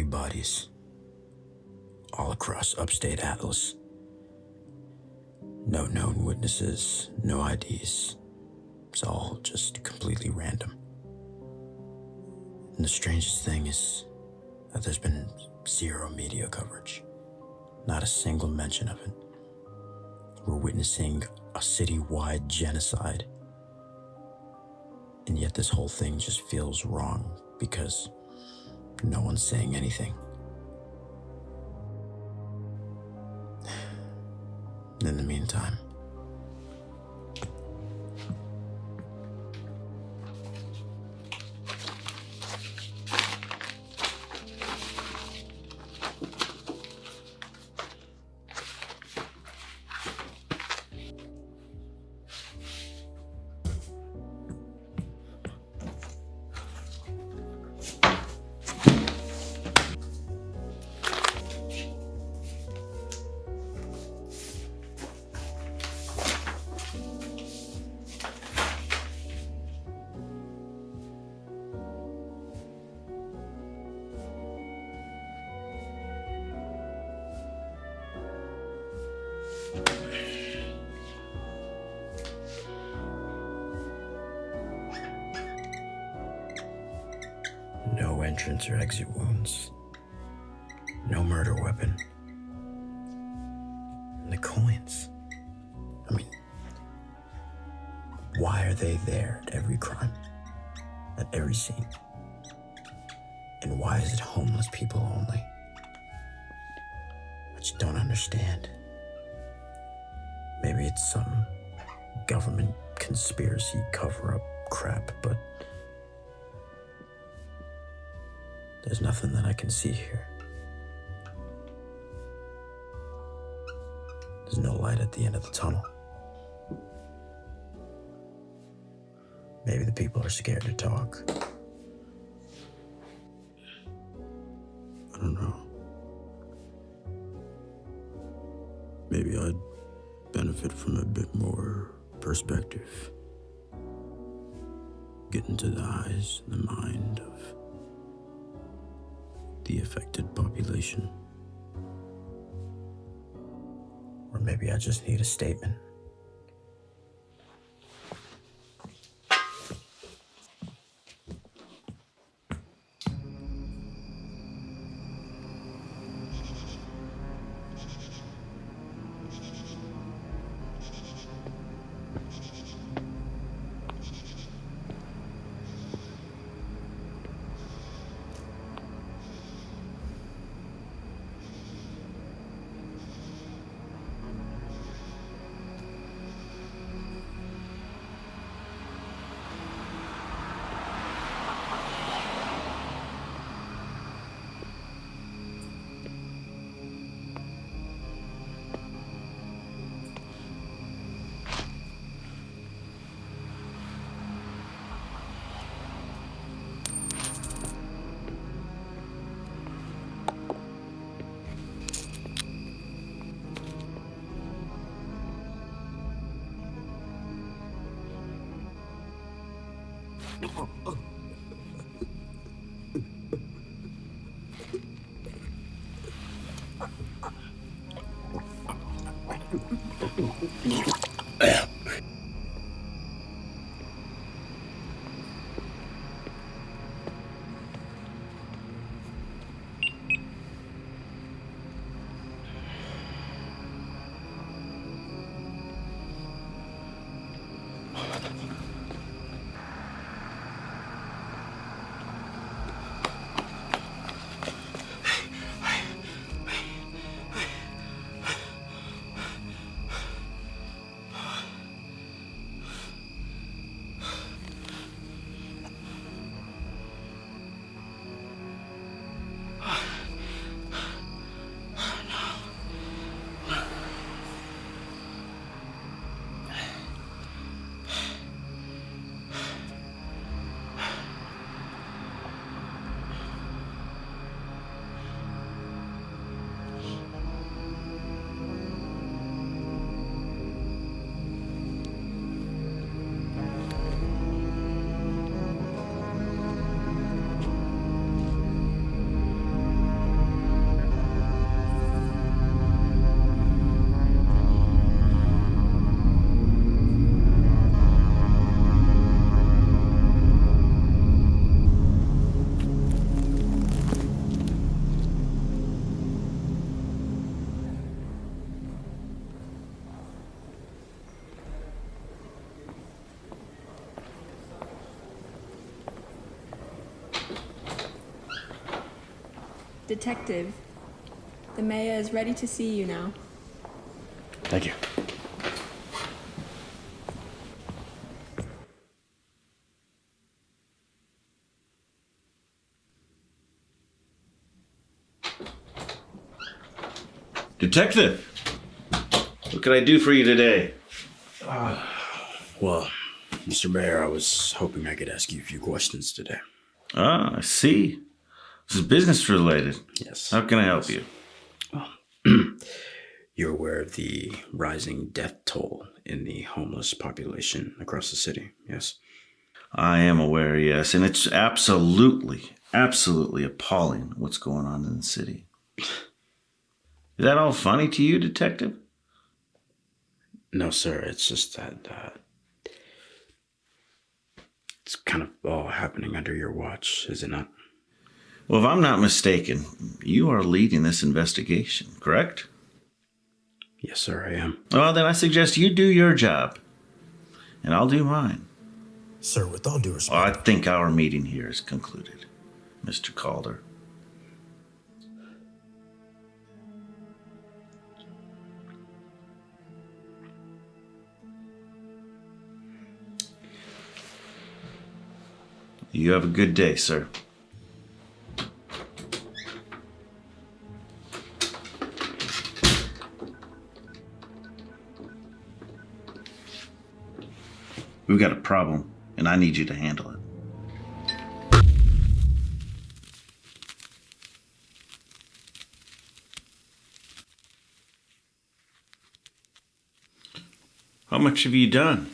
bodies all across upstate Atlas. No known witnesses, no IDs. It's all just completely random. And the strangest thing is that there's been zero media coverage. Not a single mention of it. We're witnessing a city-wide genocide. And yet this whole thing just feels wrong because no one's saying anything. In the meantime, no entrance or exit wounds, no murder weapon, and the coins. I mean, why are they there at every crime, at every scene? And why is it homeless people only? I just don't understand. Maybe it's some government conspiracy cover-up crap, but there's nothing that I can see here. There's no light at the end of the tunnel. Maybe the people are scared to talk. I don't know. Maybe I'd benefit from a bit more perspective. Get into the eyes and the mind of the affected population. Or maybe I just need a statement. Detective, the mayor is ready to see you now. Thank you. Detective, what can I do for you today? Well, Mr. Mayor, I was hoping I could ask you a few questions today. Ah, I see. This is business related. Yes. How can I help you? You're aware of the rising death toll in the homeless population across the city, yes? I am aware, yes, and it's absolutely appalling what's going on in the city. Is that all funny to you, Detective? No, sir, it's just that it's kind of all happening under your watch, is it not? Well, if I'm not mistaken, you are leading this investigation, correct? Yes, sir, I am. Well, then I suggest you do your job, and I'll do mine. Sir, with all due respect... Well, I think our meeting here is concluded, Mr. Caulder. You have a good day, sir. We've got a problem, and I need you to handle it. How much have you done?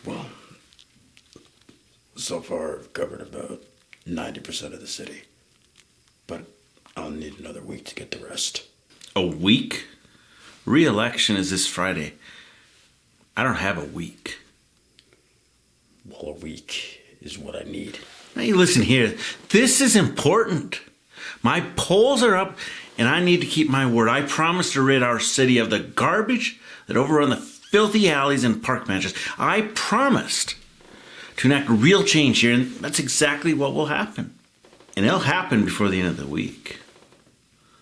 Well, so far I've covered about 90% of the city. But I'll need another week to get the rest. A week? Re-election is this Friday. I don't have a week. Well, a week is what I need. Now you listen here. This is important. My polls are up, and I need to keep my word. I promised to rid our city of the garbage that overrun the filthy alleys and park benches. I promised to enact real change here, and that's exactly what will happen. And it'll happen before the end of the week.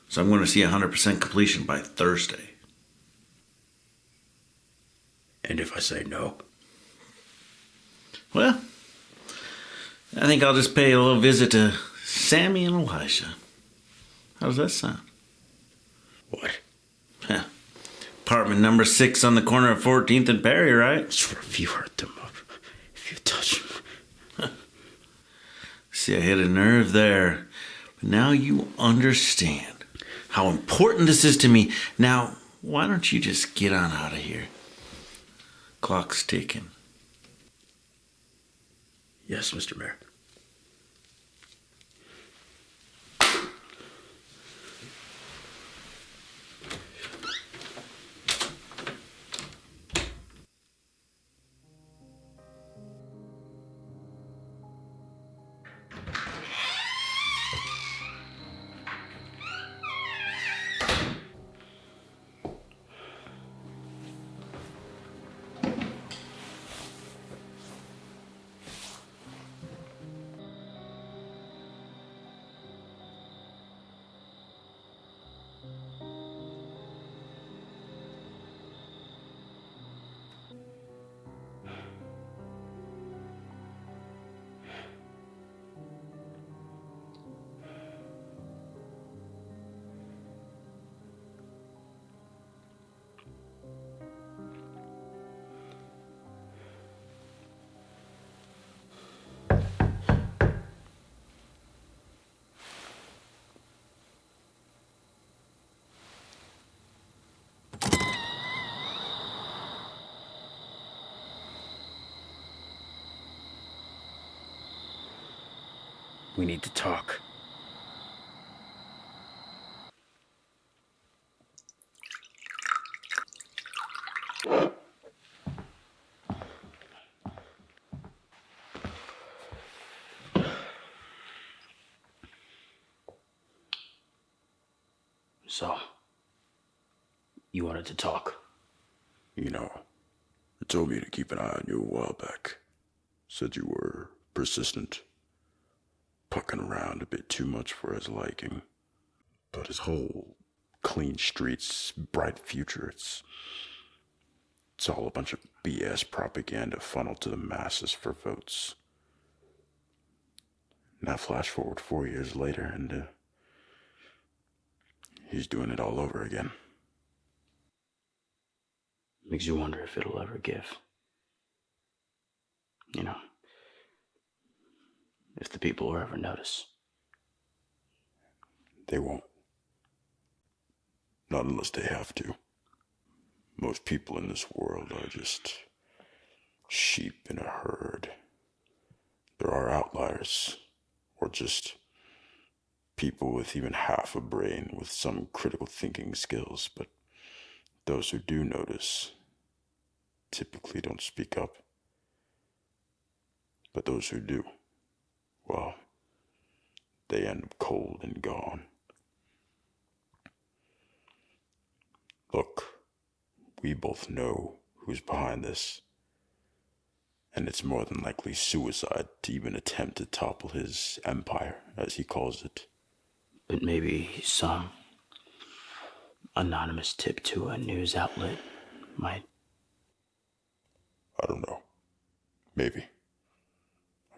So I'm going to see 100% completion by Thursday. And if I say no? Well, I think I'll just pay a little visit to Sammy and Elijah. How does that sound? What? Apartment number 6 on the corner of 14th and Perry, right? Sure, if you hurt them, if you touch them. See, I hit a nerve there. But now you understand how important this is to me. Now, why don't you just get on out of here? Clock's ticking. Yes, Mr. Mayor. We need to talk. So, you wanted to talk? You know, they told me to keep an eye on you a while back. Said you were persistent. Pucking around a bit too much for his liking. But his whole clean streets, bright future, it's all a bunch of BS propaganda funneled to the masses for votes. Now flash forward 4 years later, and he's doing it all over again. Makes you wonder if it'll ever give. You know, if the people will ever notice. They won't. Not unless they have to. Most people in this world are just sheep in a herd. There are outliers, or just people with even half a brain with some critical thinking skills, but those who do notice typically don't speak up. But those who do, well, they end up cold and gone. Look, we both know who's behind this, and it's more than likely suicide to even attempt to topple his empire, as he calls it. But maybe some anonymous tip to a news outlet might. I don't know. Maybe.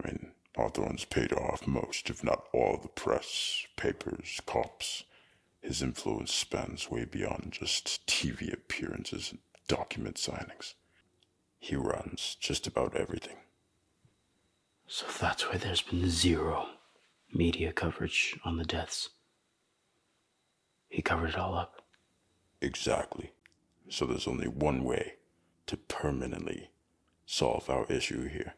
I mean, Hawthorne's paid off most, if not all, of the press, papers, cops. His influence spans way beyond just TV appearances and document signings. He runs just about everything. So that's why there's been zero media coverage on the deaths. He covered it all up. Exactly. So there's only one way to permanently solve our issue here.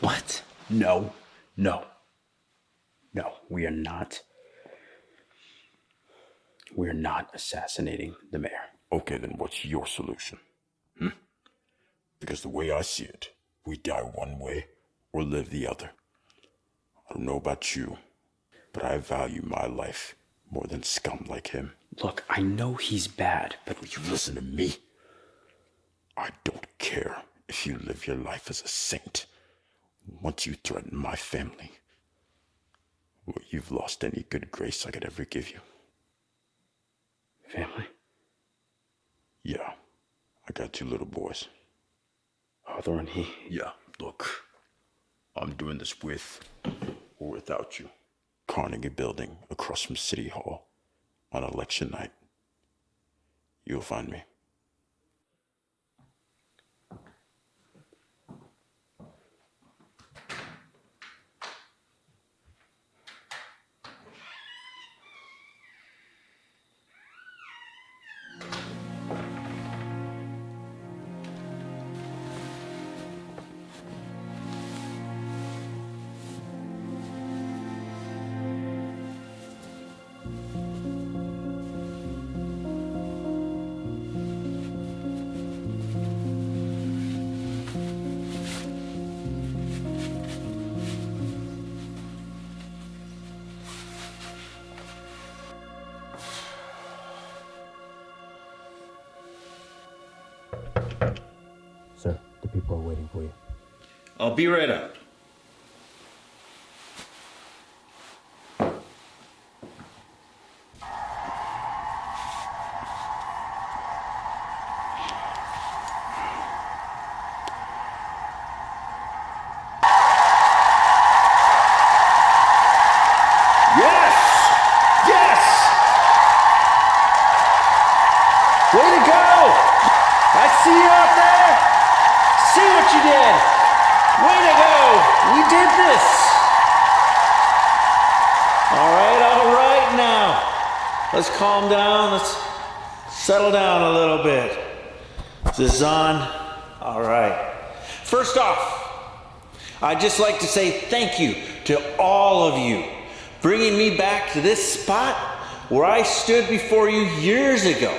What? No. We are not. We're not assassinating the mayor. Okay, then what's your solution? Because the way I see it, we die one way or live the other. I don't know about you, but I value my life more than scum like him. Look, I know he's bad, but Will you listen to me? I don't care if you live your life as a saint. Once you threaten my family, well, you've lost any good grace I could ever give you. family. Yeah, I got 2 little boys. Hawthorne, Yeah, look, I'm doing this with or without you. Carnegie Building across from City Hall on election night. You'll find me. Sir, the people are waiting for you. I'll be right out. Yes! Yes! Way to go! I see you out there! See what you did! Way to go! We did this! All right now. Let's calm down. Let's settle down a little bit. Is this on? All right. First off, I'd just like to say thank you to all of you bringing me back to this spot where I stood before you years ago.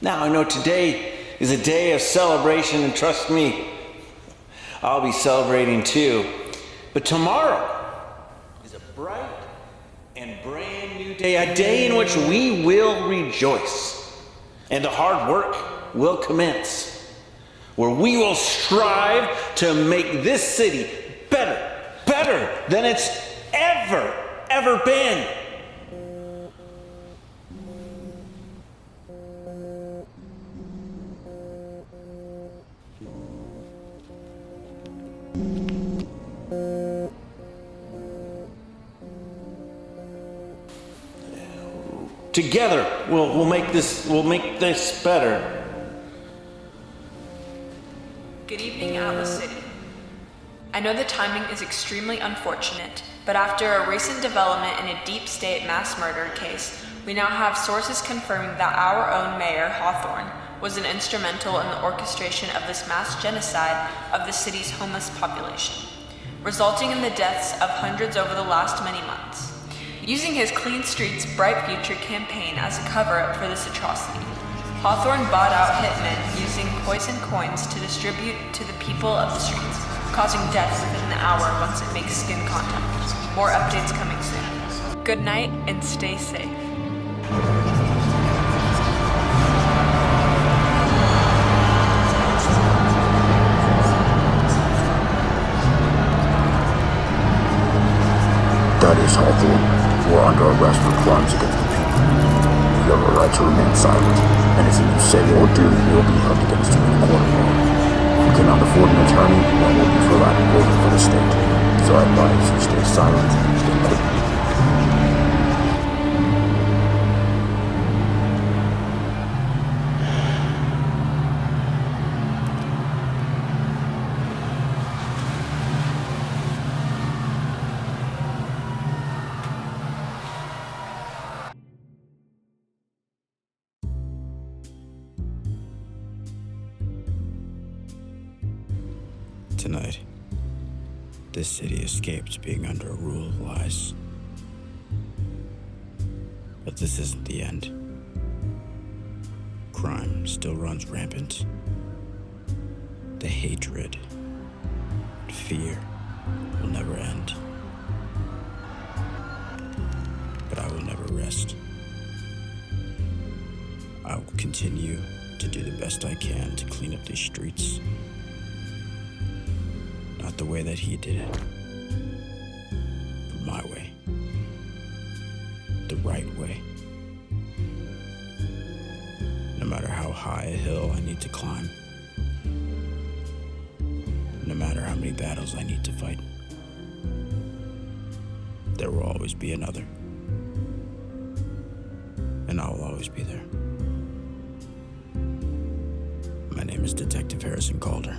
Now, I know today is a day of celebration, and trust me, I'll be celebrating too. But tomorrow is a bright and brand new day, a day in which we will rejoice, and the hard work will commence, where we will strive to make this city better, than it's ever been. Together, we'll make this better. Good evening, Atlas City. I know the timing is extremely unfortunate, but after a recent development in a deep state mass murder case, we now have sources confirming that our own mayor, Hawthorne, was an instrumental in the orchestration of this mass genocide of the city's homeless population, resulting in the deaths of hundreds over the last many months. Using his Clean Streets, Bright Future campaign as a cover-up for this atrocity, Hawthorne bought out hitmen using poison coins to distribute to the people of the streets, causing death within the hour once it makes skin contact. More updates coming soon. Good night and stay safe. That is Hawthorne. We're under arrest for crimes against the people. You have a right to remain silent, and anything you say or do will be held against you in a court of law. If you cannot afford an attorney, that will be for lack of working for the state. So I advise you stay silent, stay put. Tonight, this city escaped being under a rule of lies. But this isn't the end. Crime still runs rampant. The hatred and fear will never end. But I will never rest. I will continue to do the best I can to clean up these streets. Not the way that he did it, but my way. The right way. No matter how high a hill I need to climb. No matter how many battles I need to fight. There will always be another. And I will always be there. My name is Detective Harrison Caulder.